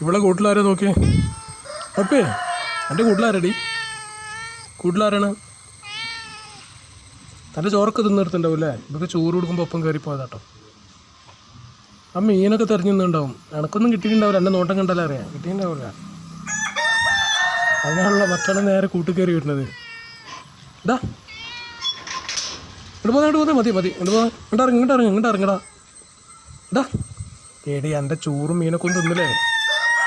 ഇവിടെ കൂട്ടിലാരാ നോക്കിയേ അപ്പേ എൻ്റെ കൂട്ടിലാരടി കൂട്ടിലാരാണ് തൻ്റെ ചോറൊക്കെ തിന്നെടുത്തുണ്ടാവും അല്ലേ ഇതൊക്കെ ചോറ് കൊടുക്കുമ്പോൾ ഒപ്പം കയറിപ്പോയതാട്ടോ ആ മീനൊക്കെ തെരഞ്ഞു നിന്നുണ്ടാവും എനക്കൊന്നും കിട്ടിയിട്ടുണ്ടാവില്ല എൻ്റെ നോട്ടം കണ്ടാലേ അറിയാം കിട്ടിയിട്ടുണ്ടാവില്ല അതിനാണല്ലോ മറ്റാളെ നേരെ കൂട്ടുകയറി വരുന്നത് ഇതാ ഇങ്ങോട്ട് പോകാൻ മതി ഇങ്ങോട്ട് ഇറങ്ങടാ ഇതാ ഏടി എൻ്റെ ചോറും മീനൊക്കെ ഒന്ന് തിന്നില്ലേ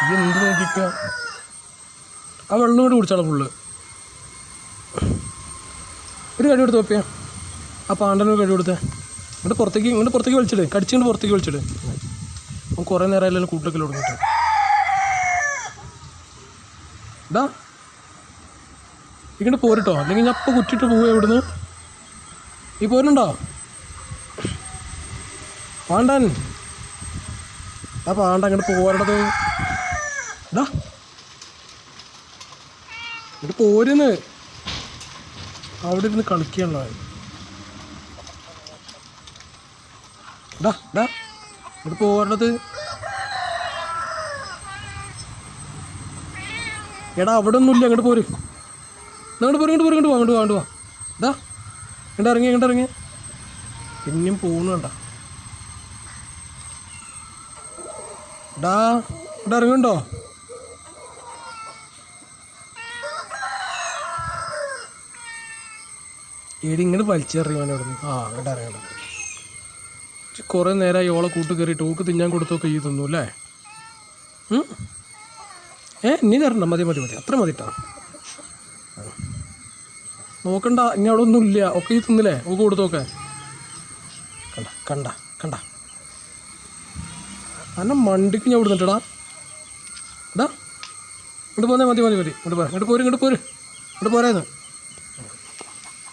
ഈ എന്ത് നോക്കിക്കുക ആ വെള്ളം കൊണ്ട് കുടിച്ചാളെ ഫുള്ള് ഒരു കടി കൊടുത്ത് വെപ്പിയാ ആ പാണ്ടന് കടി കൊടുത്തേ ഇങ്ങോട്ട് പുറത്തേക്ക് വലിച്ചിട് കടിച്ചിങ്ങോട്ട് പുറത്തേക്ക് വലിച്ചിട് അവൻ കുറേ നേരമായാലും കൂട്ടൊക്കെ തുടങ്ങിയിട്ട് ഇതാ ഇങ്ങോട്ട് പോരിട്ടോ അല്ലെങ്കിൽ ഞാൻ അപ്പം കുറ്റിട്ട് പോവുക ഇവിടുന്ന് ഈ പോരുന്നുണ്ടോ പാണ്ടാൻ ആ പാണ്ട അങ്ങോട്ട് പോരേണ്ടത് ഇതാ ഇങ്ങോട്ട് പോരുന്ന് അവിടെ ഇരുന്ന് കളിക്കുകയാണല്ലോ ഇങ്ങോട്ട് പോരേണ്ടത് എടാ അവിടെ ഒന്നുമില്ല അങ്ങോട്ട് പോര് അങ്ങോട്ട് വാ ഇതാ ഇങ്ങോട്ട് ഇറങ്ങി പിന്നെയും പോകുന്നു വേണ്ട ഇവിടെ ഇറങ്ങുന്നുണ്ടോ ഏടി ഇങ്ങനെ വലിച്ചെറിയാൻ അവിടെ നിന്ന് അങ്ങോട്ട് ഇറങ്ങണ്ട കുറേ നേരമായി ഓളെ കൂട്ട് കയറിയിട്ട് ഓക്ക് തിന്നാൻ കൊടുത്തൊക്കെ ഈ തിന്നു അല്ലേ ഇനി തരണ്ട മതി അത്ര മതിട്ടാ നോക്കണ്ട ഇനി അവിടെ ഒന്നും ഇല്ല ഒക്കെ ഈ തിന്നില്ലേ ഓക്ക് കൊടുത്തൊക്കെ കണ്ട അന്ന മണ്ടിക്ക് ഞാൻ വിടുന്നിട്ടടാ ഇങ്ങോട്ട് പോന്നേ മതി ഇങ്ങോട്ട് പോരാ ഇങ്ങോട്ട് പോരാന്ന്